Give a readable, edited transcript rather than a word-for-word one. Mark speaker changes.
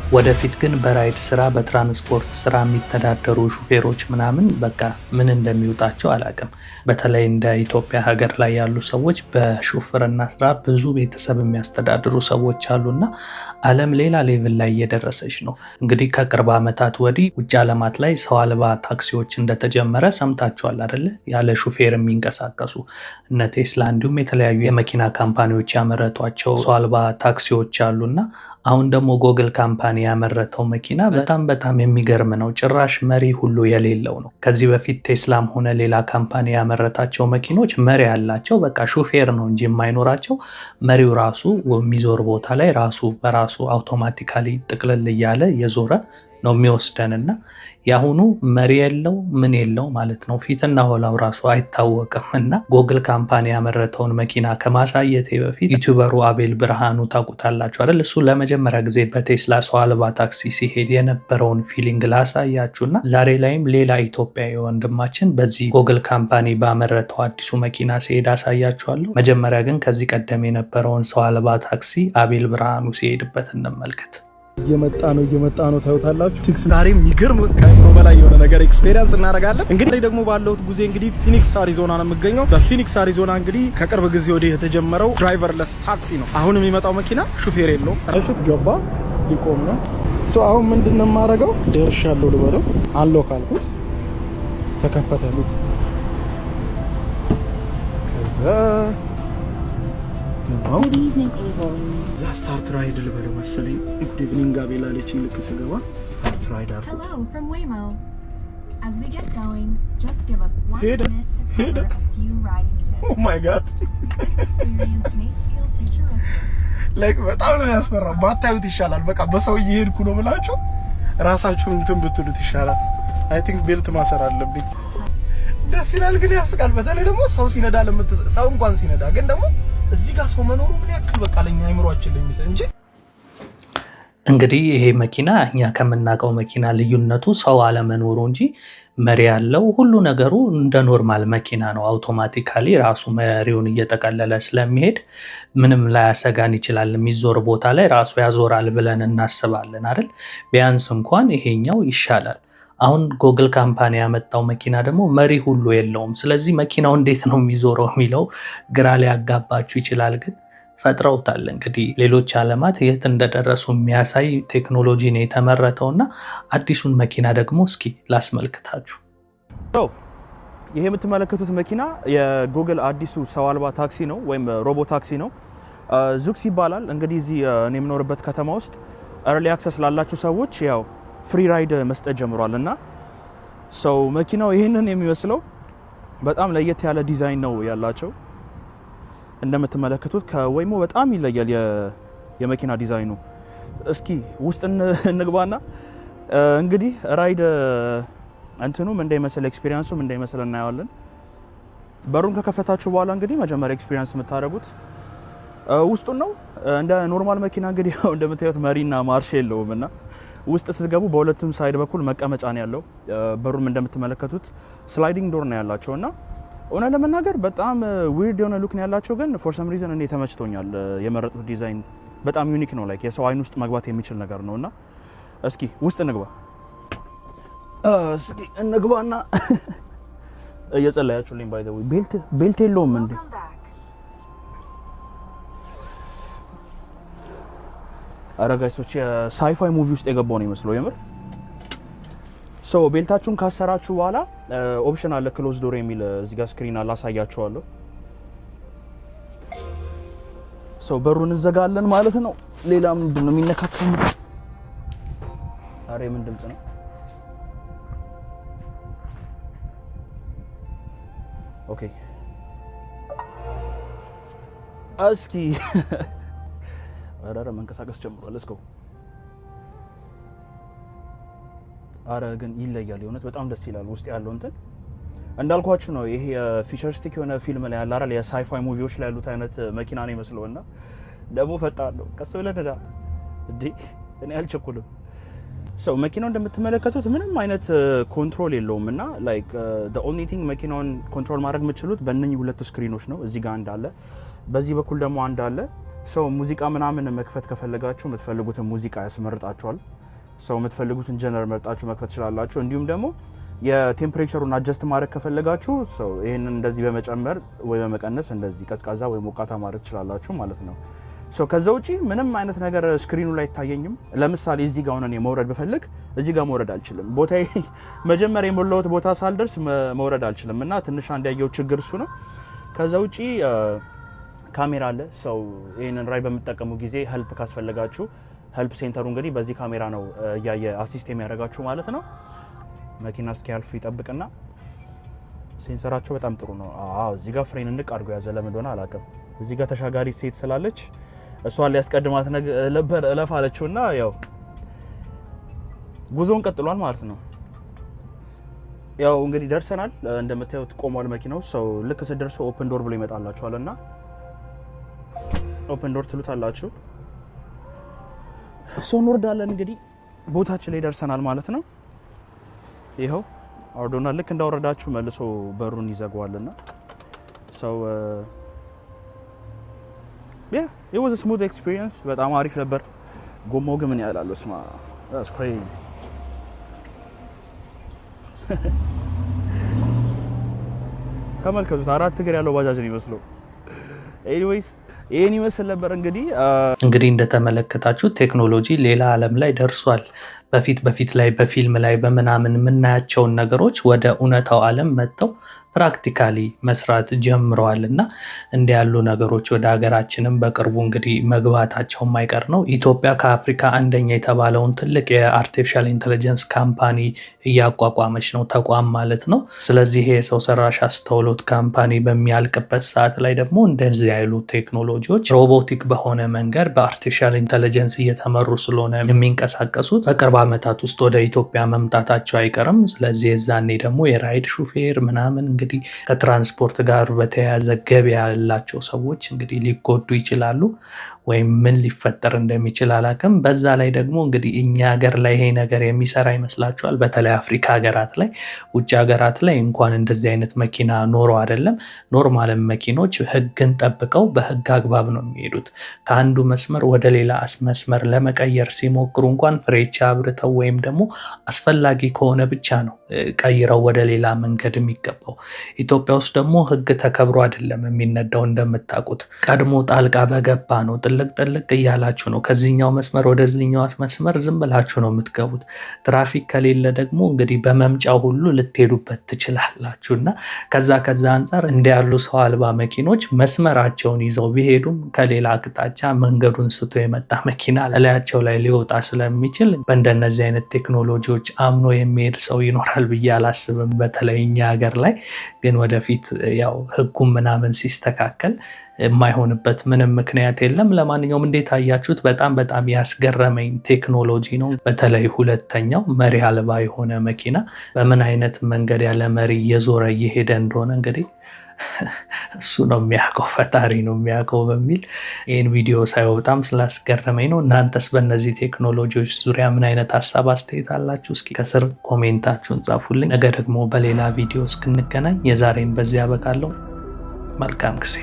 Speaker 1: ወደፊት ግን በራይድ ስራ በትራንስፖርት ስራ የሚተዳደሩ ሹፌሮች ምናምን በቃ ምን እንደሚውጣቸው አላውቅም። በተለይ እንደ ኢትዮጵያ ሀገር ላይ ያሉ ሰዎች በሹፍርና ስራ ብዙ ቤተሰብ የሚያስተዳድሩ ሰዎች አሉና ዓለም ሌላ ሌቭል ላይ እየደረሰች ነው። እንግዲህ ከቅርብ ዓመታት ወዲህ ውጭ ዓለማት ላይ ሰው አልባ ታክሲዎች እንደተጀመረ ሰምታችኋል አይደለ? ያለ ሹፌር የሚንቀሳቀሱ እነ ቴስላ እንዲሁም የተለያዩ የመኪና ካምፓኒዎች ያመረቷቸው ሰው አልባ ታክሲዎች አሉና አሁን ደግሞ ጎግል ካምፓኒ ያመረተው መኪና በጣም የሚገርም ነው። ጭራሽ መሪ ሁሉ የሌለው ነው። ከዚህ በፊት ቴስላም ሆነ ሌላ ካምፓኒ ያመረታቸው መኪኖች መሪ ያላቸው በቃ ሹፌር ነው እንጂ የማይኖራቸው መሪው ራሱ የሚዞር ቦታ ላይ ራሱ በራሱ አውቶማቲካሊ ጥቅልል እያለ የዞረ ነው የሚወስደንና ያሁኑ መሪ የለው ምን የለው ማለት ነው። ፊትና ኋላው ራሱ አይታወቅም እና ጎግል ካምፓኒ ያመረተውን መኪና ከማሳየቴ በፊት ዩቲዩበሩ አቤል ብርሃኑ ታውቁታላችሁ አይደል? እሱ ለመጀመሪያ ጊዜ በቴስላ ሰው አልባ ታክሲ ሲሄድ የነበረውን ፊሊንግ ላሳያችሁና ዛሬ ላይም ሌላ ኢትዮጵያዊ ወንድማችን በዚህ ጎግል ካምፓኒ ባመረተው አዲሱ መኪና ሲሄድ አሳያችኋለሁ። መጀመሪያ ግን ከዚህ ቀደም የነበረውን ሰው አልባ ታክሲ አቤል ብርሃኑ ሲሄድበት እንመልከት።
Speaker 2: እየመጣ ነው ታዩታላችሁ። ቲክስ ዛሬ የሚገርም ከአይምሮ በላይ የሆነ ነገር ኤክስፒሪየንስ እናደርጋለን። እንግዲህ ደግሞ ባለሁት ጊዜ እንግዲህ ፊኒክስ አሪዞና ነው የምገኘው። በፊኒክስ አሪዞና እንግዲህ ከቅርብ ጊዜ ወዲህ የተጀመረው ድራይቨርለስ ታክሲ ነው። አሁን የሚመጣው መኪና ሹፌር የለውም። እሺት ገባ ሊቆም ነው። አሁን ምንድነው የማደርገው? ደርሻለሁ ልበለው። አለው ካልኩት ተከፈተልኝ። ከዛ Good evening, Avon. Start ride ልበለው መሰለኝ። Good evening አቤላ ለች ልክ ስገባ start ride አልኩት።
Speaker 3: Hello from Waymo. As we get going, just give us 1 minute to cover a few riding tips.
Speaker 2: Oh my god.
Speaker 3: Experience may feel futuristic.
Speaker 2: Like በጣም ነው ያስፈራው። ባታዩት ይሻላል። በቃ በሰው እየሄድኩ ነው ብላችሁ ራሳችሁን እንትን ብትሉት ይሻላል። I think ቤልት ማሰር አለብኝ። ደስ ይላል ግን ያስቃል። በተለይ ደግሞ ሰው ሲነዳ ሰው እንኳን ሲነዳ ግን ደግሞ እዚህ ጋር ሰው መኖሩ ምን ያክል በቃ ለኛ አይምሮአችን ለሚሰ እንጂ
Speaker 1: እንግዲህ ይሄ መኪና እኛ ከምናውቀው መኪና ልዩነቱ ሰው አለመኖሩ እንጂ መሪ ያለው ሁሉ ነገሩ እንደ ኖርማል መኪና ነው። አውቶማቲካሊ ራሱ መሪውን እየጠቀለለ ስለሚሄድ ምንም ላያሰጋን ይችላል። የሚዞር ቦታ ላይ ራሱ ያዞራል ብለን እናስባለን አይደል? ቢያንስ እንኳን ይሄኛው ይሻላል። አሁን ጎግል ካምፓኒ ያመጣው መኪና ደግሞ መሪ ሁሉ የለውም። ስለዚህ መኪናው እንዴት ነው የሚዞረው የሚለው ግራ ሊያጋባችሁ ይችላል። ግን ፈጥረውታል። እንግዲህ ሌሎች ዓለማት የት እንደደረሱ የሚያሳይ ቴክኖሎጂ ነው የተመረተውና አዲሱን መኪና ደግሞ እስኪ ላስመልክታችሁ።
Speaker 4: ይሄ የምትመለከቱት መኪና የጎግል አዲሱ ሰው አልባ ታክሲ ነው ወይም ሮቦ ታክሲ ነው። ዙክስ ይባላል። እንግዲህ እዚህ እኔ የምኖርበት ከተማ ውስጥ early access ላላችሁ ሰዎች ያው ፍሪ ራይድ መስጠት ጀምሯል እና ሰው መኪናው ይሄንን የሚመስለው በጣም ለየት ያለ ዲዛይን ነው ያላቸው። እንደምትመለከቱት ከወይሞ በጣም ይለያል የመኪና ዲዛይኑ። እስኪ ውስጥ እንግባና እንግዲህ ራይድ እንትኑም እንደይመስል ኤክስፒሪየንሱም እንደይመስል እናያለን። በሩን ከከፈታችሁ በኋላ እንግዲህ መጀመሪያ ኤክስፒሪየንስ የምታደርጉት ውስጡን ነው። እንደ ኖርማል መኪና እንግዲህ እንደምታዩት መሪና ማርሽ የለውምና ውስጥ ስትገቡ በሁለቱም ሳይድ በኩል መቀመጫ ነው ያለው። በሩም እንደምትመለከቱት ስላይዲንግ ዶር ነው ያላቸውና እውነት ለመናገር በጣም ዊርድ የሆነ ሉክ ነው ያላቸው። ግን ፎር ሰም ሪዝን እኔ ተመችቶኛል። የመረጡት ዲዛይን በጣም ዩኒክ ነው። ላይክ የሰው አይን ውስጥ መግባት የሚችል ነገር ነውና እስኪ ውስጥ እንግባ። እስኪ እንግባና እየጸለያችሁልኝ ባይ ዘ ወይ ቤልት የለውም እንዴ? አረጋይሶች የሳይፋይ ሙቪ ውስጥ የገባው ነው የሚመስለው የምር። ሶ ቤልታችሁን ካሰራችሁ በኋላ ኦፕሽን አለ ክሎዝ ዶር የሚል እዚህ ጋር ስክሪን አለ አሳያችኋለሁ። ሶ በሩን እንዘጋለን ማለት ነው። ሌላ ምንድን ነው የሚነካከው? አሬ ምን ድምጽ ነው? ኦኬ እስኪ አረ መንቀሳቀስ ጀምሯል። እስኮ አረ ግን ይለያል። የሆነት በጣም ደስ ይላል። ውስጥ ያለው እንትን እንዳልኳችሁ ነው። ይሄ ፊቸሪስቲክ የሆነ ፊልም ላይ ያለ አይደል የሳይፋይ ሙቪዎች ላይ ያሉት አይነት መኪና ነው ይመስለውና ደግሞ ፈጣን ነው። ቀስ ብለን ነዳ እንዴ እኔ አልቸኩልም። So መኪናው እንደምትመለከቱት ምንም አይነት ኮንትሮል የለውምና ላይክ the only thing መኪናውን ኮንትሮል ማድረግ የምትችሉት በእነኚህ ሁለት ስክሪኖች ነው። እዚህ ጋር አንድ አለ፣ በዚህ በኩል ደግሞ አንድ አለ። ሰው ሙዚቃ ምናምን መክፈት ከፈለጋችሁ የምትፈልጉትን ሙዚቃ ያስመርጣችኋል። ሰው የምትፈልጉትን ጀነር መርጣችሁ መክፈት ትችላላችሁ። እንዲሁም ደግሞ የቴምፕሬቸሩን አጀስት ማድረግ ከፈለጋችሁ ሰው ይሄንን እንደዚህ በመጨመር ወይ በመቀነስ እንደዚህ ቀዝቃዛ ወይ ሞቃታ ማድረግ ትችላላችሁ ማለት ነው። ሰው ከዛ ውጪ ምንም አይነት ነገር ስክሪኑ ላይ አይታየኝም። ለምሳሌ እዚህ ጋር ሆነን መውረድ ብፈልግ እዚህ ጋር መውረድ አልችልም። ቦታዬ መጀመሪያ የሞላሁት ቦታ ሳልደርስ መውረድ አልችልም እና ትንሽ አንድ ያየው ችግር እሱ ነው። ከዛ ውጪ ካሜራ አለ። ሰው ይሄንን ራይ በመጠቀሙ ጊዜ ሄልፕ ካስፈልጋችሁ ሄልፕ ሴንተሩ እንግዲህ በዚህ ካሜራ ነው ያየ አሲስት የሚያደርጋችሁ ማለት ነው። መኪና እስኪያልፍ ይጠብቅና ሴንሰራቸው በጣም ጥሩ ነው። አዎ እዚህ ጋር ፍሬን እንቅ አድርጎ ያዘ። ለምን እንደሆነ አላውቅም። እዚህ ጋር ተሻጋሪ ሴት ስላለች እሷን ሊያስቀድማት ነበር እለፍ አለችውና ያው ጉዞውን ቀጥሏል ማለት ነው። ያው እንግዲህ ደርሰናል። እንደምታዩት ቆሟል መኪናው። ሰው ልክ ስትደርሱ ኦፕን ዶር ብሎ ይመጣላችኋልና ኦፕን ዶር ትሉታላችሁ። ሰው እንወርዳለን። እንግዲህ ቦታችን ላይ ደርሰናል ማለት ነው። ይኸው አውርዶናል። ልክ እንዳወረዳችሁ መልሶ በሩን ይዘጋዋልና ሰው it was a smooth experience። በጣም አሪፍ ነበር። ጎማው ግን ምን ያህል ስማ that's crazy። ተመልከቱት፣ 4 እግር ያለው ባጃጅ ነው የሚመስለው። ኤኒዌይስ ይሄን ይመስል ነበር። እንግዲህ
Speaker 1: እንደተመለከታችሁ ቴክኖሎጂ ሌላ ዓለም ላይ ደርሷል። በፊት ላይ በፊልም ላይ በምናምን የምናያቸውን ነገሮች ወደ እውነታው ዓለም መጥተው ፕራክቲካሊ መስራት ጀምረዋል እና እንዲህ ያሉ ነገሮች ወደ ሀገራችንም በቅርቡ እንግዲህ መግባታቸው የማይቀር ነው። ኢትዮጵያ ከአፍሪካ አንደኛ የተባለውን ትልቅ የአርቲፊሻል ኢንተለጀንስ ካምፓኒ እያቋቋመች ነው፣ ተቋም ማለት ነው። ስለዚህ ይሄ የሰው ሰራሽ አስተውሎት ካምፓኒ በሚያልቅበት ሰዓት ላይ ደግሞ እንደዚህ ያሉ ቴክኖሎጂዎች ሮቦቲክ በሆነ መንገድ በአርቲፊሻል ኢንተለጀንስ እየተመሩ ስለሆነ የሚንቀሳቀሱት በቅርብ ዓመታት ውስጥ ወደ ኢትዮጵያ መምጣታቸው አይቀርም። ስለዚህ የዛኔ ደግሞ የራይድ ሹፌር ምናምን እንግዲህ ከትራንስፖርት ጋር በተያያዘ ገበያ ያላቸው ሰዎች እንግዲህ ሊጎዱ ይችላሉ፣ ወይም ምን ሊፈጠር እንደሚችል አላውቅም። በዛ ላይ ደግሞ እንግዲህ እኛ ሀገር ላይ ይሄ ነገር የሚሰራ ይመስላችኋል? በተለይ አፍሪካ ሀገራት ላይ፣ ውጭ ሀገራት ላይ እንኳን እንደዚህ አይነት መኪና ኖሮ አይደለም ኖርማል መኪኖች ህግን ጠብቀው በህግ አግባብ ነው የሚሄዱት። ከአንዱ መስመር ወደ ሌላ መስመር ለመቀየር ሲሞክሩ እንኳን ፍሬቻ አብርተው ወይም ደግሞ አስፈላጊ ከሆነ ብቻ ነው ቀይረው ወደ ሌላ መንገድ የሚገባው። ኢትዮጵያ ውስጥ ደግሞ ህግ ተከብሮ አይደለም የሚነዳው። እንደምታውቁት ቀድሞ ጣልቃ በገባ ነው። ጥልቅ እያላችሁ ነው ከዚህኛው መስመር ወደዚህኛው መስመር ዝም ብላችሁ ነው የምትገቡት። ትራፊክ ከሌለ ደግሞ እንግዲህ በመምጫው ሁሉ ልትሄዱበት ትችላላችሁ እና ከዛ አንጻር እንዲህ ያሉ ሰው አልባ መኪኖች መስመራቸውን ይዘው ቢሄዱም ከሌላ አቅጣጫ መንገዱን ስቶ የመጣ መኪና ላያቸው ላይ ሊወጣ ስለሚችል በእንደነዚህ አይነት ቴክኖሎጂዎች አምኖ የሚሄድ ሰው ይኖራል ብዬ አላስብም። በተለይ እኛ ሀገር ላይ ግን ወደፊት ያው ህጉም ምናምን ሲስተካከል የማይሆንበት ምንም ምክንያት የለም። ለማንኛውም እንዴት አያችሁት? በጣም ያስገረመኝ ቴክኖሎጂ ነው። በተለይ ሁለተኛው መሪ አልባ የሆነ መኪና በምን አይነት መንገድ ያለ መሪ እየዞረ እየሄደ እንደሆነ እንግዲህ እሱ ነው የሚያውቀው፣ ፈጣሪ ነው የሚያውቀው በሚል ይህን ቪዲዮ ሳየው በጣም ስላስገረመኝ ነው። እናንተስ በእነዚህ ቴክኖሎጂዎች ዙሪያ ምን አይነት ሀሳብ አስተያየት አላችሁ? እስኪ ከስር ኮሜንታችሁን ጻፉልኝ። ነገ ደግሞ በሌላ ቪዲዮ እስክንገናኝ የዛሬን በዚህ ያበቃለሁ። መልካም ጊዜ